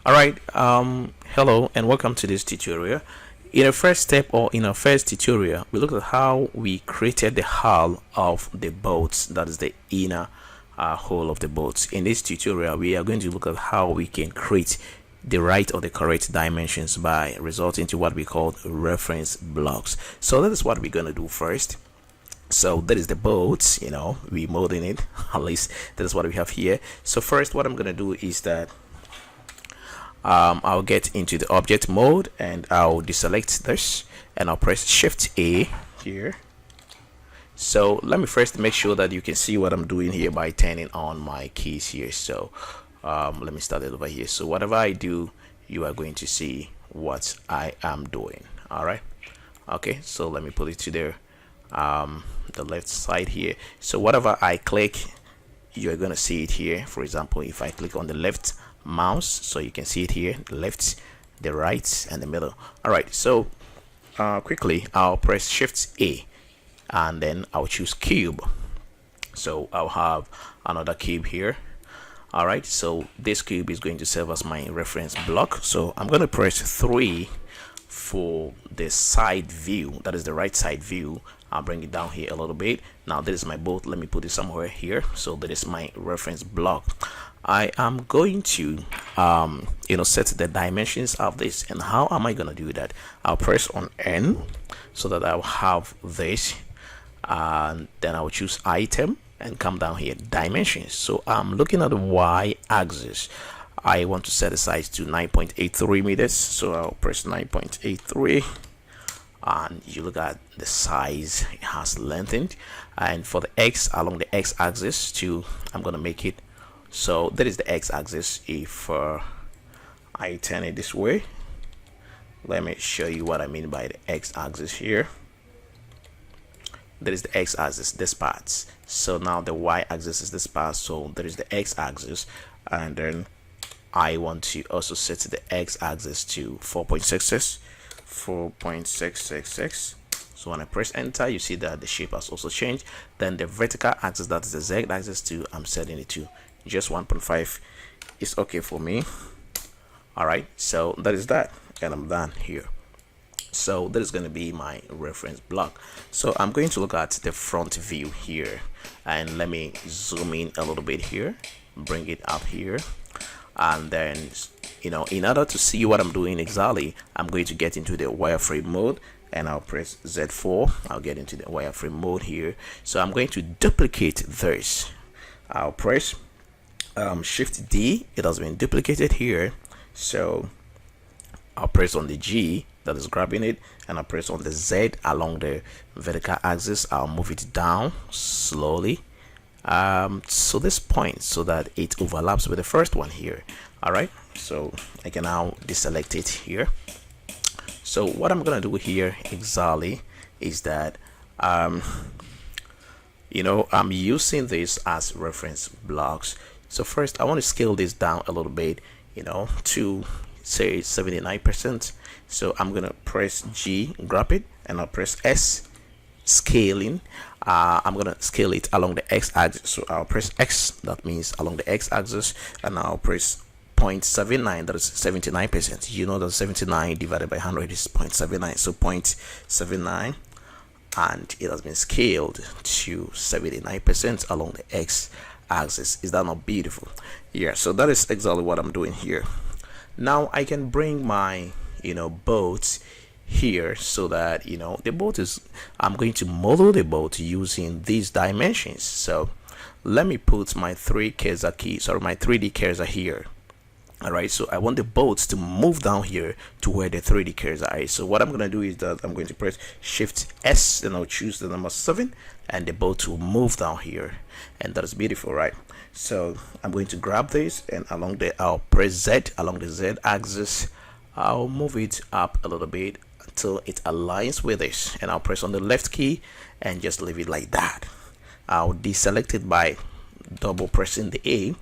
All right. Hello and welcome to this tutorial. In our first step or in our first tutorial, we looked at how we created the hull of the boat, that is the inner hull of the boat. In this tutorial, we are going to look at how we can create the right or the correct dimensions by resorting to what we call reference blocks. So that is what we're going to do first. So that is the boat, we molding it. At least that is what we have here. So first, what I'm going to do is that I'll get into the object mode and I'll deselect this and I'll press Shift A here. So let me first make sure that you can see what I'm doing here by turning on my keys here. So let me start it over here. So whatever I do, you are going to see what I am doing. All right. Okay, so let me put it to the left side here. So whatever I click, you're going to see it here. For example, if I click on the left mouse, so you can see it here, the left, the right, and the middle. All right, so quickly I'll press Shift A and then I'll choose cube. So I'll have another cube here. All right, so this cube is going to serve as my reference block. So I'm going to press 3 for the side view, that is the right side view. I'll bring it down here a little bit. Now this is my boat. Let me put it somewhere here. So that is my reference block. I am going to set the dimensions of this. And how am I going to do that? I'll press on N so that I'll have this, and then I'll choose item and come down here, dimensions. So I'm looking at the Y axis. I want to set the size to 9.83 meters, so I'll press 9.83, and you look at the size, it has lengthened. And for the X, along the X axis too, I'm gonna make it so that is the X axis. If I turn it this way, let me show you what I mean by the X axis here. That is the X axis, this part. So now the Y axis is this part, so there is the X axis, and then I want to also set the X axis to 4.666. So when I press enter, you see that the shape has also changed. Then the vertical axis, that is the Z axis too, I'm setting it to just 1.5 is okay for me. All right, so that is that, and I'm done here. So that is going to be my reference block. So I'm going to look at the front view here, and let me zoom in a little bit here, bring it up here, and then in order to see what I'm doing exactly, I'm going to get into the wireframe mode and I'll press Z4. I'll get into the wireframe mode here. So I'm going to duplicate this. I'll press Shift D. It has been duplicated here, so I'll press on the G, that is grabbing it, and I'll press on the Z along the vertical axis. I'll move it down slowly so this point, so that it overlaps with the first one here. All right, so I can now deselect it here. So what I'm gonna do here exactly is that I'm using this as reference blocks. So first I want to scale this down a little bit, to say 79%. So I'm gonna press G, grab it, and I'll press S, scaling. I'm gonna scale it along the X axis, so I'll press X, that means along the X axis, and I'll press 0.79, that is 79%. You know that 79 divided by 100 is 0.79, so 0.79, and it has been scaled to 79% along the X axis. Is that not beautiful? Yeah, so that is exactly what I'm doing here. Now I can bring my boat here, so that the boat is, I'm going to model the boat using these dimensions. So let me put my 3D cursor here. All right, so I want the boat to move down here to where the 3D cursor is. So what I'm going to do is that I'm going to press Shift S, then I'll choose the number 7, and the boat will move down here, and that is beautiful, right? So I'm going to grab this, and I'll press Z along the Z axis. I'll move it up a little bit until it aligns with this, and I'll press on the left key and just leave it like that. I'll deselect it by double pressing the A.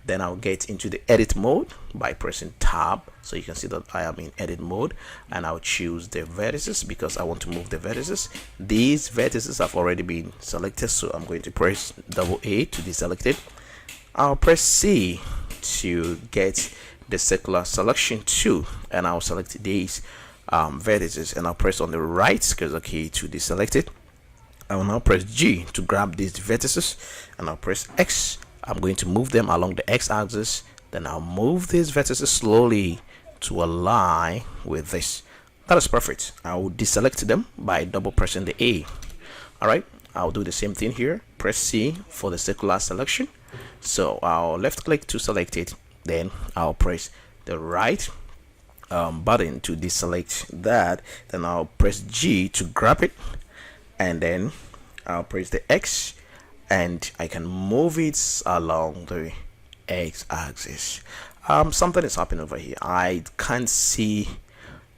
Then I'll get into the edit mode by pressing tab, so you can see that I am in edit mode, and I'll choose the vertices because I want to move the vertices. These vertices have already been selected, so I'm going to press double A to deselect it. I'll press C to get the circular selection tool, and I'll select these vertices, and I'll press on the right cursor key to deselect it. I will now press G to grab these vertices, and I'll press X. I'm going to move them along the x-axis. Then I'll move these vertices slowly to align with this. That is perfect. I will deselect them by double pressing the A. Alright, I'll do the same thing here. Press C for the circular selection. So I'll left click to select it. Then I'll press the right button to deselect that. Then I'll press G to grab it, and then I'll press the X, and I can move it along the x-axis. Something is happening over here. I can't see,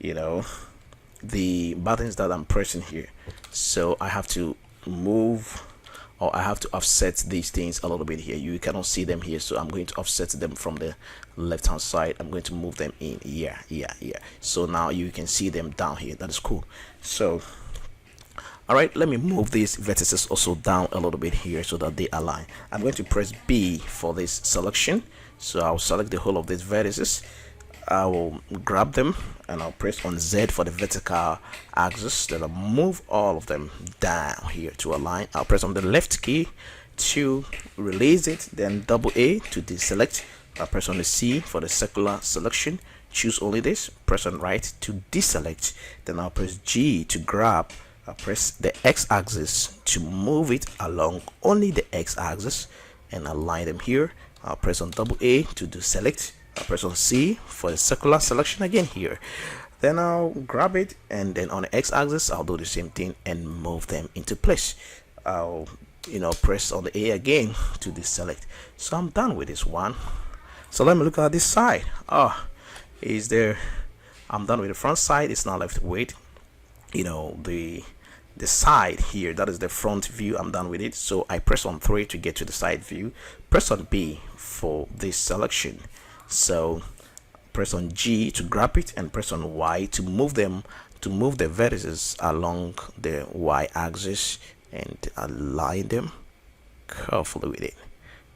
the buttons that I'm pressing here, so I have to move, or I have to offset these things a little bit here. You cannot see them here, so I'm going to offset them from the left hand side. I'm going to move them in here. So now you can see them down here. That is cool. So all right, let me move these vertices also down a little bit here so that they align. I'm going to press B for this selection. So I'll select the whole of these vertices. I will grab them, and I'll press on Z for the vertical axis. Then I'll move all of them down here to align. I'll press on the left key to release it, then double A to deselect. I'll press on the C for the circular selection. Choose only this. Press on right to deselect. Then I'll press G to grab. I'll press the x-axis to move it along only the x-axis and align them here. I'll press on double A to deselect. I'll press on C for the circular selection again here. Then I'll grab it, and then on the x-axis I'll do the same thing and move them into place. I'll press on the A again to deselect. So I'm done with this one. So let me look at this side. I'm done with the front side. It's now left with the side here. That is the front view. I'm done with it. So I press on 3 to get to the side view. Press on B for this selection. So press on G to grab it, and press on Y to move them, to move the vertices along the Y axis and align them carefully with it.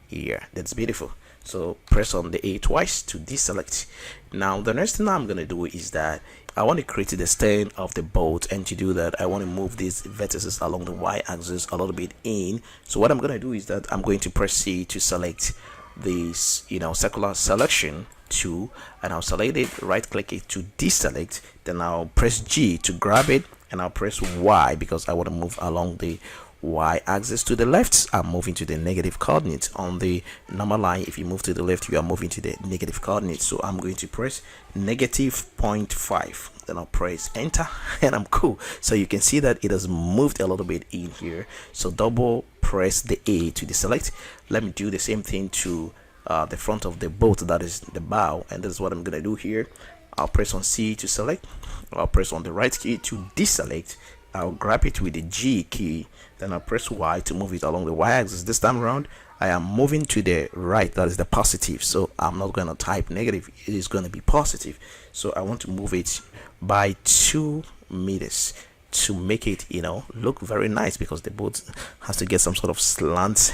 Here, that's beautiful. So press on the A twice to deselect. Now the next thing I'm gonna do is that I want to create the stern of the boat, and to do that I want to move these vertices along the y-axis a little bit in. So what I'm going to do is that I'm going to press C to select this circular selection tool, and I'll select it, right click it to deselect. Then I'll press G to grab it, and I'll press Y because I want to move along the y-axis to the left. I'm moving to the negative coordinate. On the normal line, if you move to the left, you are moving to the negative coordinate. So I'm going to press negative 0.5, then I'll press enter, and I'm cool. So you can see that it has moved a little bit in here. So double press the A to deselect. Let me do the same thing to the front of the boat, that is the bow, and this is what I'm gonna do here. I'll press on C to select. I'll press on the right key to deselect. I'll grab it with the G key, then I'll press Y to move it along the y-axis. This time around I am moving to the right, that is the positive, so I'm not going to type negative, it is going to be positive. So I want to move it by 2 meters to make it look very nice, because the boat has to get some sort of slant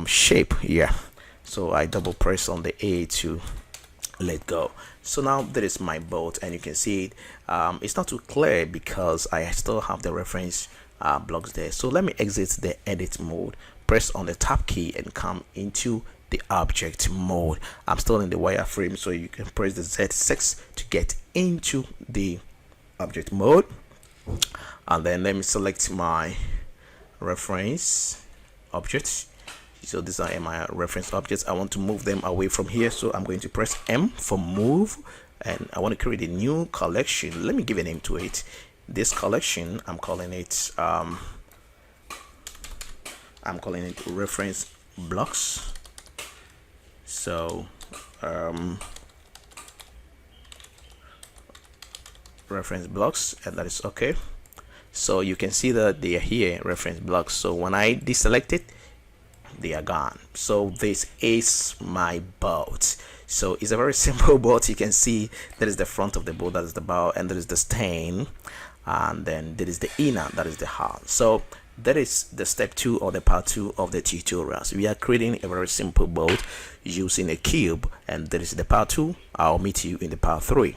shape here. So I double press on the A to let go. So now that is my boat, and you can see it. It's not too clear because I still have the reference blocks there. So let me exit the edit mode, press on the tab key, and come into the object mode. I'm still in the wireframe, so you can press the Z6 to get into the object mode. And then let me select my reference objects. So these are my reference objects. I want to move them away from here, so I'm going to press M for move, and I want to create a new collection. Let me give a name to it. This collection, I'm calling it reference blocks. So reference blocks, and that is okay. So you can see that they are here, reference blocks. So when I deselect it, they are gone. So this is my boat. So it's a very simple boat. You can see that is the front of the boat, that is the bow, and that is the stern, and then there is the inner, that is the hull. So that is the step 2 or the part 2 of the tutorials. We are creating a very simple boat using a cube, and that is the part 2. I'll meet you in the part 3.